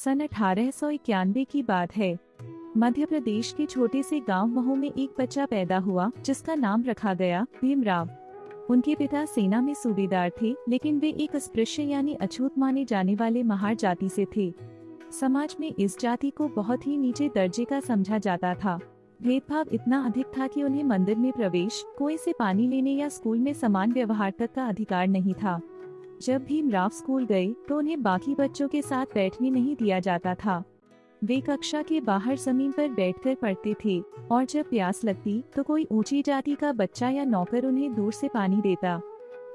सन 1891 की बात है। मध्य प्रदेश के छोटे से गांव महू में एक बच्चा पैदा हुआ जिसका नाम रखा गया भीमराव। उनके पिता सेना में सूबेदार थे, लेकिन वे एक अस्पृश्य यानी अछूत माने जाने वाले महार जाति से थे। समाज में इस जाति को बहुत ही नीचे दर्जे का समझा जाता था। भेदभाव इतना अधिक था कि उन्हें मंदिर में प्रवेश, कुएं से पानी लेने या स्कूल में समान व्यवहार तक का अधिकार नहीं था। जब भीमराव स्कूल गए तो उन्हें बाकी बच्चों के साथ बैठने नहीं दिया जाता था। वे कक्षा के बाहर जमीन पर बैठकर पढ़ते थे और जब प्यास लगती तो कोई ऊंची जाति का बच्चा या नौकर उन्हें दूर से पानी देता।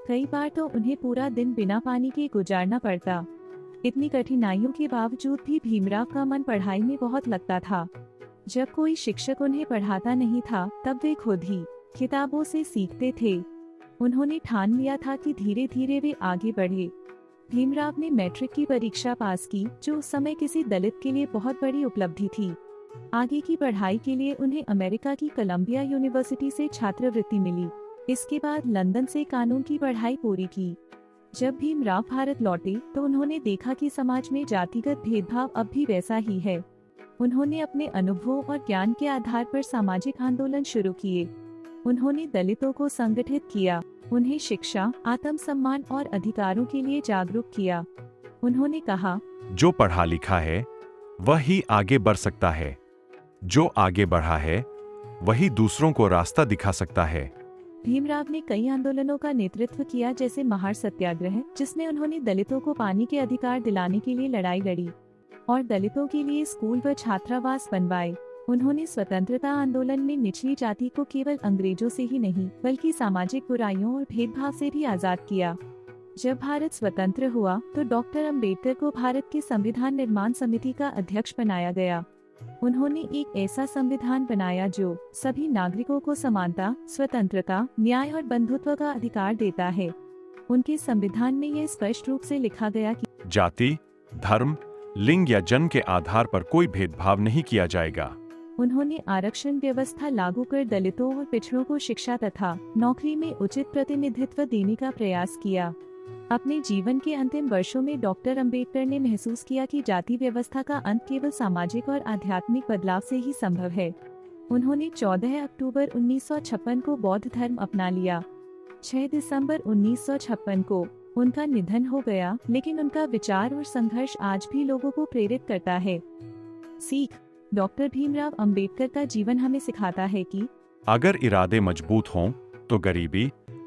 कई बार तो उन्हें पूरा दिन बिना पानी के गुजारना पड़ता। इतनी कठिनाइयों के बावजूद भी भीमराव का मन पढ़ाई में बहुत लगता था। जब कोई शिक्षक उन्हें पढ़ाता नहीं था तब वे खुद ही किताबों से सीखते थे। उन्होंने ठान लिया था कि धीरे धीरे वे आगे बढ़े। भीमराव ने मैट्रिक की परीक्षा पास की, जो उस समय किसी दलित के लिए बहुत बड़ी उपलब्धि थी। आगे की पढ़ाई के लिए उन्हें अमेरिका की कोलंबिया यूनिवर्सिटी से छात्रवृत्ति मिली। इसके बाद लंदन से कानून की पढ़ाई पूरी की। जब भीमराव भारत लौटे तो उन्होंने देखा कि समाज में जातिगत भेदभाव अब भी वैसा ही है। उन्होंने अपने अनुभवों और ज्ञान के आधार पर सामाजिक आंदोलन शुरू किए। उन्होंने दलितों को संगठित किया, उन्हें शिक्षा, आत्मसम्मान और अधिकारों के लिए जागरूक किया। उन्होंने कहा, जो पढ़ा लिखा है वह ही आगे बढ़ सकता है। जो आगे बढ़ा है वही दूसरों को रास्ता दिखा सकता है। भीमराव ने कई आंदोलनों का नेतृत्व किया, जैसे महार सत्याग्रह, जिसमें उन्होंने दलितों को पानी के अधिकार दिलाने के लिए लड़ाई लड़ी और दलितों के लिए स्कूल व छात्रावास बनवाए। उन्होंने स्वतंत्रता आंदोलन में निचली जाति को केवल अंग्रेजों से ही नहीं बल्कि सामाजिक बुराइयों और भेदभाव से भी आजाद किया। जब भारत स्वतंत्र हुआ तो डॉक्टर अंबेडकर को भारत के संविधान निर्माण समिति का अध्यक्ष बनाया गया। उन्होंने एक ऐसा संविधान बनाया जो सभी नागरिकों को समानता, स्वतंत्रता, न्याय और बंधुत्व का अधिकार देता है। उनके संविधान में यह स्पष्ट रूप से लिखा गया कि जाति, धर्म, लिंग या जन्म के आधार पर कोई भेदभाव नहीं किया जाएगा। उन्होंने आरक्षण व्यवस्था लागू कर दलितों और पिछड़ों को शिक्षा तथा नौकरी में उचित प्रतिनिधित्व देने का प्रयास किया। अपने जीवन के अंतिम वर्षों में डॉक्टर अंबेडकर ने महसूस किया कि जाति व्यवस्था का अंत केवल सामाजिक और आध्यात्मिक बदलाव से ही संभव है। उन्होंने 14 अक्टूबर 1956 को बौद्ध धर्म अपना लिया। 6 दिसंबर 1956 को उनका निधन हो गया, लेकिन उनका विचार और संघर्ष आज भी लोगों को प्रेरित करता है। सीख: डॉक्टर भीमराव अंबेडकर का जीवन हमें सिखाता है कि अगर इरादे मजबूत हों तो गरीबी,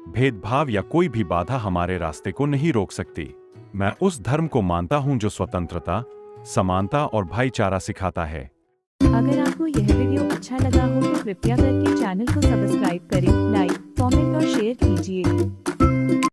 भेदभाव या कोई भी बाधा हमारे रास्ते को नहीं रोक सकती। मैं उस धर्म को मानता हूं जो स्वतंत्रता, समानता और भाईचारा सिखाता है। अगर आपको यह वीडियो अच्छा लगा हो तो कृपया करके चैनल को सब्सक्राइब करें, लाइक